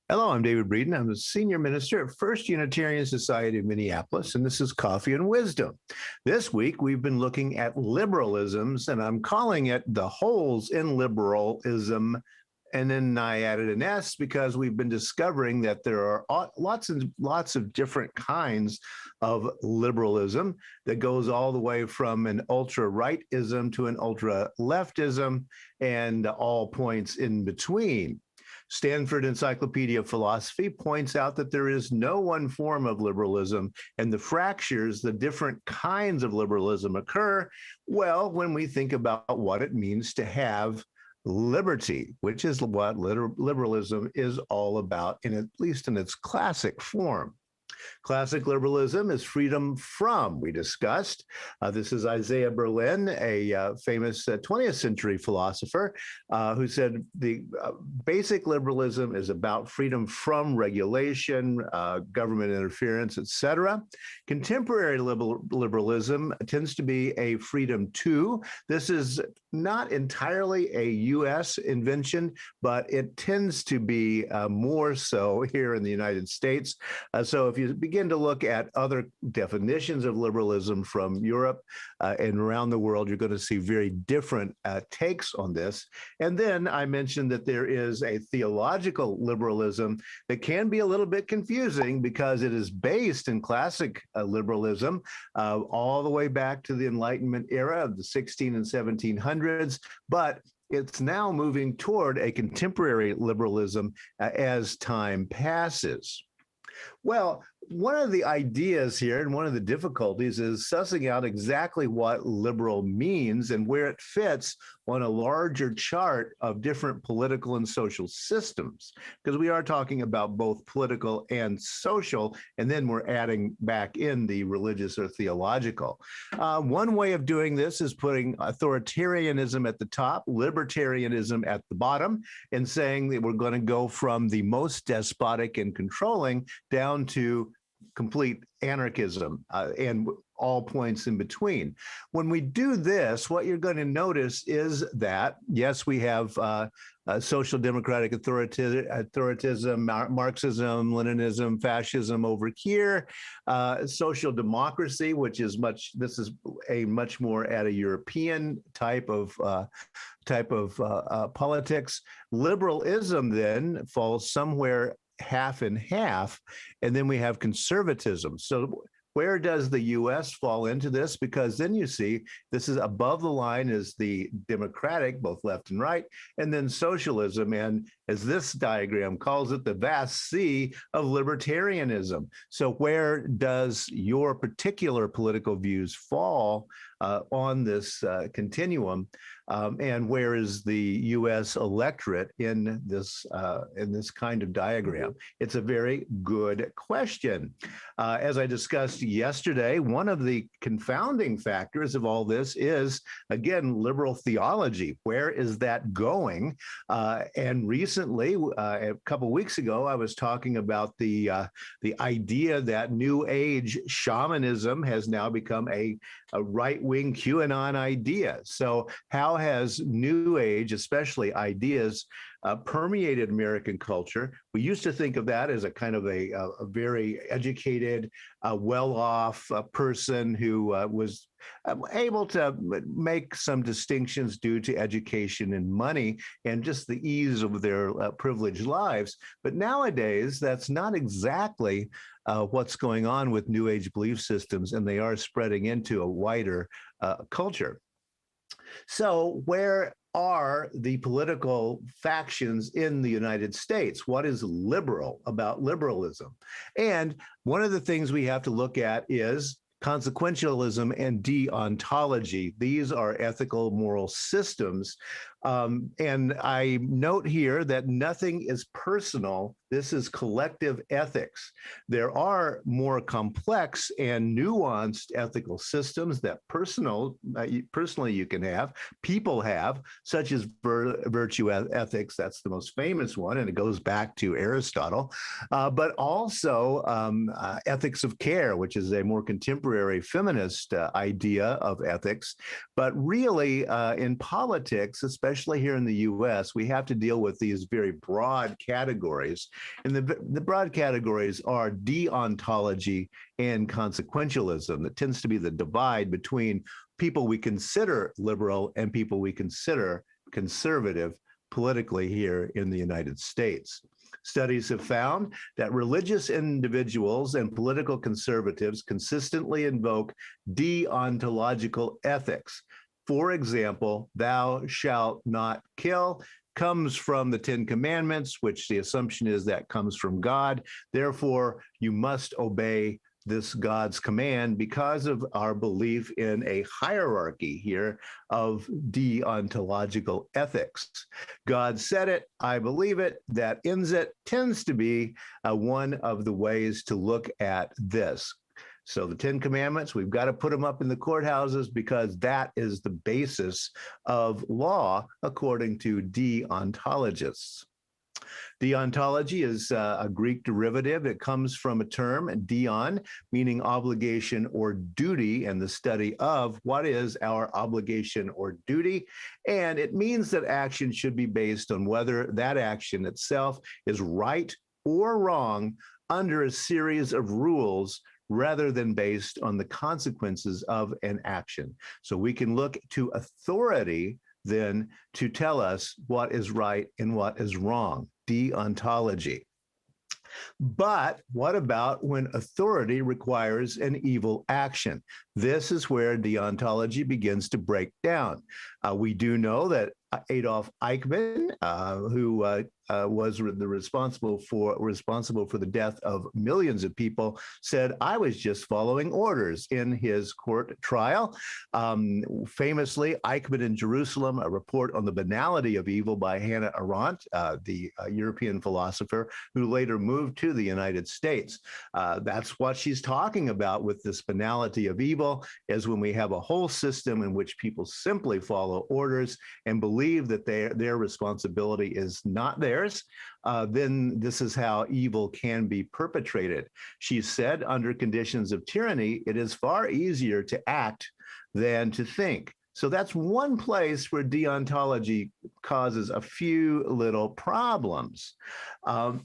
Hello, I'm David Breeden. I'm the Senior Minister at First Unitarian Society of Minneapolis, and this is Coffee and Wisdom. This week, we've been looking at liberalisms, and I'm calling it the holes in liberalism. And then I added an S because we've been discovering that there are lots and lots of different kinds of liberalism that goes all the way from an ultra-rightism to an ultra-leftism and all points in between. Stanford Encyclopedia of Philosophy points out that there is no one form of liberalism, and the fractures, the different kinds of liberalism occur, well, when we think about what it means to have liberty, which is what liberalism is all about, at least in its classic form. Classic liberalism is freedom from, we discussed. This is Isaiah Berlin, a famous 20th century philosopher, who said the basic liberalism is about freedom from regulation, government interference, etc. Contemporary liberalism tends to be a freedom to. This is not entirely a U.S. invention, but it tends to be more so here in the United States. So if you begin to look at other definitions of liberalism from Europe and around the world, you're going to see very different takes on this. And then I mentioned that there is a theological liberalism that can be a little bit confusing because it is based in classic liberalism all the way back to the Enlightenment era of the 16 and 1700s, but it's now moving toward a contemporary liberalism as time passes. Well, one of the ideas here and one of the difficulties is sussing out exactly what liberal means and where it fits on a larger chart of different political and social systems, because we are talking about both political and social, and then we're adding back in the religious or theological. One way of doing this is putting authoritarianism at the top, libertarianism at the bottom, and saying that we're going to go from the most despotic and controlling down to complete anarchism and all points in between. When we do this, what you're going to notice is that, yes, we have social democratic authoritism, Marxism, Leninism, fascism over here, social democracy, which is this is a much more at a European type of politics. Liberalism then falls somewhere half and half, and then we have conservatism. So where does the U.S. fall into this? Because then you see this is above the line is the democratic, both left and right, and then socialism. And as this diagram calls it, the vast sea of libertarianism. So where does your particular political views fall on this continuum? And where is the U.S. electorate in this kind of diagram? It's a very good question. As I discussed yesterday, one of the confounding factors of all this is, again, liberal theology. Where is that going? And recently, a couple of weeks ago, I was talking about the idea that New Age shamanism has now become a right-wing QAnon idea. So how has New Age, especially ideas, permeated American culture? We used to think of that as a kind of a very educated, well-off person who was able to make some distinctions due to education and money and just the ease of their privileged lives. But nowadays, that's not exactly what's going on with New Age belief systems, and they are spreading into a wider culture. So where are the political factions in the United States? What is liberal about liberalism? And one of the things we have to look at is consequentialism and deontology. These are ethical, moral systems. And I note here that nothing is personal. This is collective ethics. There are more complex and nuanced ethical systems that personally you can have, people have, such as virtue ethics. That's the most famous one, and it goes back to Aristotle. But also ethics of care, which is a more contemporary feminist idea of ethics. But really, in politics, especially especially here in the US, we have to deal with these very broad categories. And the broad categories are deontology and consequentialism. That tends to be the divide between people we consider liberal and people we consider conservative politically here in the United States. Studies have found that religious individuals and political conservatives consistently invoke deontological ethics. For example, thou shalt not kill comes from the Ten Commandments, which the assumption is that comes from God. Therefore, you must obey this God's command because of our belief in a hierarchy here of deontological ethics. God said it, I believe it, that ends it, tends to be one of the ways to look at this. So the Ten Commandments, we've got to put them up in the courthouses because that is the basis of law, according to deontologists. Deontology is a Greek derivative. It comes from a term, deon, meaning obligation or duty, and the study of what is our obligation or duty. And it means that action should be based on whether that action itself is right or wrong under a series of rules rather than based on the consequences of an action. So we can look to authority then to tell us what is right and what is wrong, deontology. But what about when authority requires an evil action? This is where deontology begins to break down. We do know that Adolf Eichmann, who was responsible for the death of millions of people, said, I was just following orders in his court trial. Famously, Eichmann in Jerusalem, a report on the banality of evil by Hannah Arendt, the European philosopher who later moved to the United States. That's what she's talking about with this banality of evil, is when we have a whole system in which people simply follow orders and believe that their responsibility is not theirs, then this is how evil can be perpetrated. She said, under conditions of tyranny, it is far easier to act than to think. So that's one place where deontology causes a few little problems. I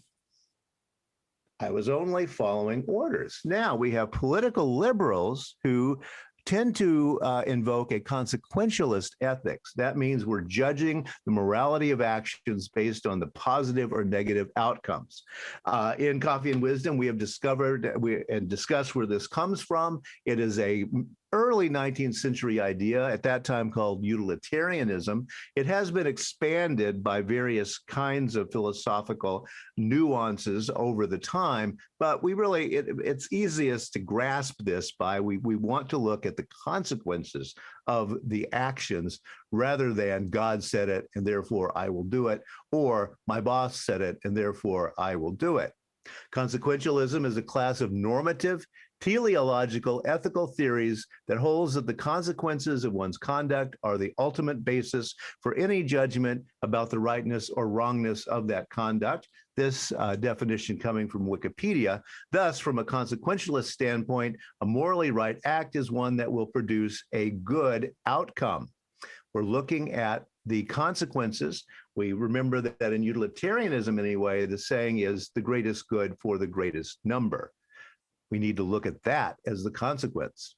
was only following orders. Now we have political liberals who tend to invoke a consequentialist ethics. That means we're judging the morality of actions based on the positive or negative outcomes. In Coffee and Wisdom, we have discovered and discussed where this comes from. It is a early 19th century idea, at that time called utilitarianism. It has been expanded by various kinds of philosophical nuances over the time, but it's easiest to grasp this by we want to look at the consequences of the actions rather than God said it and therefore I will do it, or my boss said it and therefore I will do it. Consequentialism is a class of normative, teleological ethical theories that holds that the consequences of one's conduct are the ultimate basis for any judgment about the rightness or wrongness of that conduct. This definition coming from Wikipedia. Thus, from a consequentialist standpoint, a morally right act is one that will produce a good outcome. We're looking at the consequences. We remember that in utilitarianism, anyway, the saying is the greatest good for the greatest number. We need to look at that as the consequence.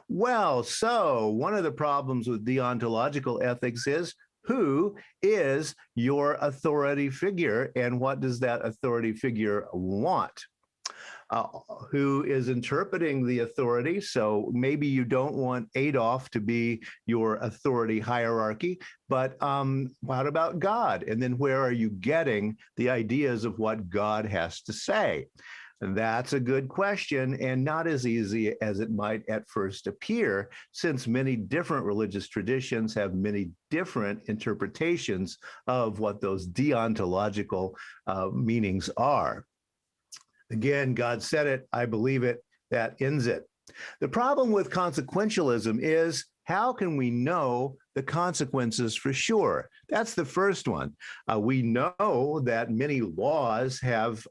Well, so one of the problems with deontological ethics is, who is your authority figure and what does that authority figure want? Who is interpreting the authority? So maybe you don't want Adolf to be your authority hierarchy, but what about God? And then where are you getting the ideas of what God has to say? That's a good question, and not as easy as it might at first appear, since many different religious traditions have many different interpretations of what those deontological meanings are. Again, God said it, I believe it, that ends it. The problem with consequentialism is, how can we know the consequences for sure? That's the first one. We know that many laws have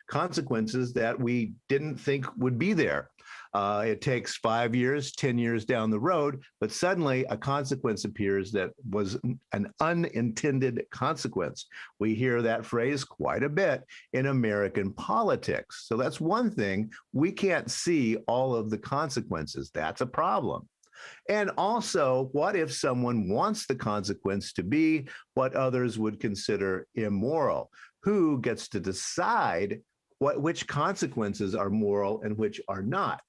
consequences that we didn't think would be there. It takes 5 years, 10 years down the road, but suddenly a consequence appears that was an unintended consequence. We hear that phrase quite a bit in American politics. So that's one thing. We can't see all of the consequences. That's a problem. And also, what if someone wants the consequence to be what others would consider immoral? Who gets to decide which consequences are moral and which are not?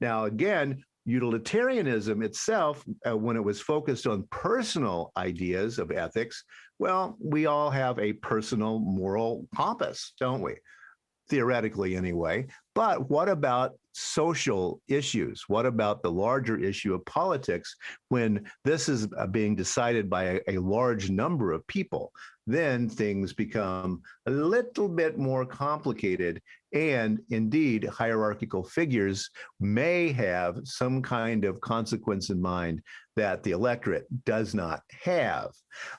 Now, again, utilitarianism itself, when it was focused on personal ideas of ethics, well, we all have a personal moral compass, don't we? Theoretically anyway. But what about social issues? What about the larger issue of politics when this is being decided by a large number of people? Then things become a little bit more complicated. And indeed, hierarchical figures may have some kind of consequence in mind that the electorate does not have.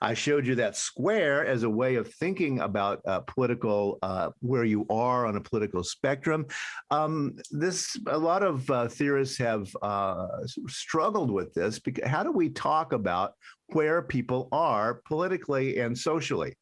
I showed you that square as a way of thinking about political, where you are on a political spectrum. A lot of theorists have struggled with this. Because how do we talk about where people are politically and socially?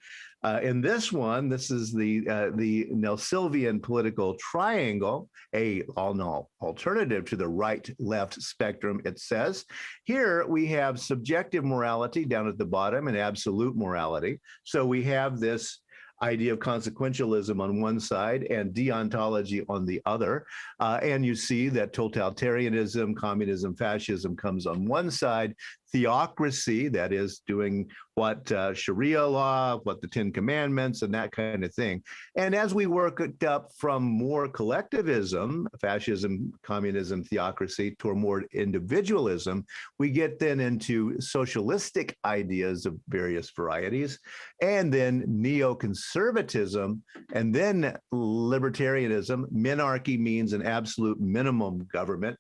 In this one, this is the Nelsylvian political triangle, a alternative to the right-left spectrum, it says. Here we have subjective morality down at the bottom and absolute morality. So we have this idea of consequentialism on one side and deontology on the other. And you see that totalitarianism, communism, fascism comes on one side. Theocracy, that is doing what Sharia law, what the Ten Commandments, and that kind of thing. And as we work it up from more collectivism, fascism, communism, theocracy, to more individualism, we get then into socialistic ideas of various varieties, and then neoconservatism, and then libertarianism. Minarchy means an absolute minimum government.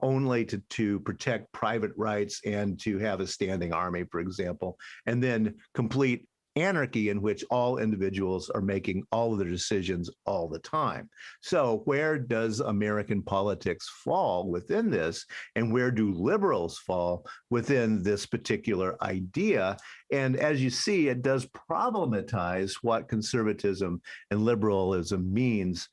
Only to protect private rights and to have a standing army, for example, and then complete anarchy in which all individuals are making all of their decisions all the time. So where does American politics fall within this, and where do liberals fall within this particular idea? And as you see, it does problematize what conservatism and liberalism means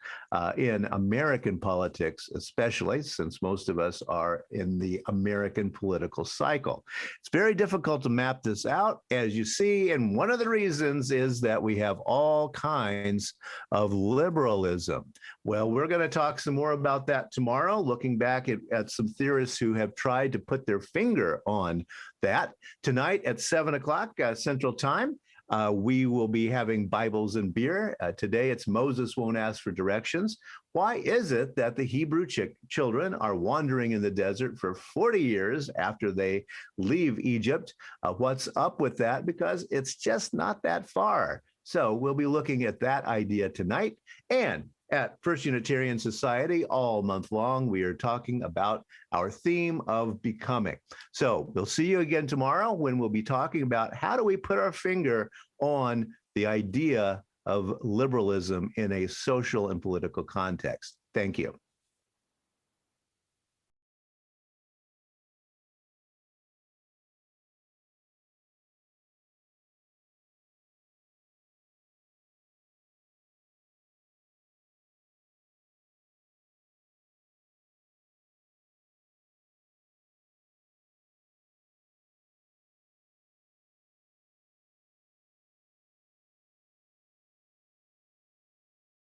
in American politics, especially since most of us are in the American political cycle. It's very difficult to map this out, as you see, and one of the reasons is that we have all kinds of liberalism. Well, we're going to talk some more about that tomorrow, looking back at some theorists who have tried to put their finger on that. Tonight at 7 o'clock Central Time, we will be having Bibles and beer. Today it's Moses Won't Ask for Directions. Why is it that the Hebrew children are wandering in the desert for 40 years after they leave Egypt? What's up with that? Because it's just not that far. So we'll be looking at that idea tonight. And at First Unitarian Society, all month long, we are talking about our theme of becoming. So we'll see you again tomorrow when we'll be talking about how do we put our finger on the idea of liberalism in a social and political context. Thank you.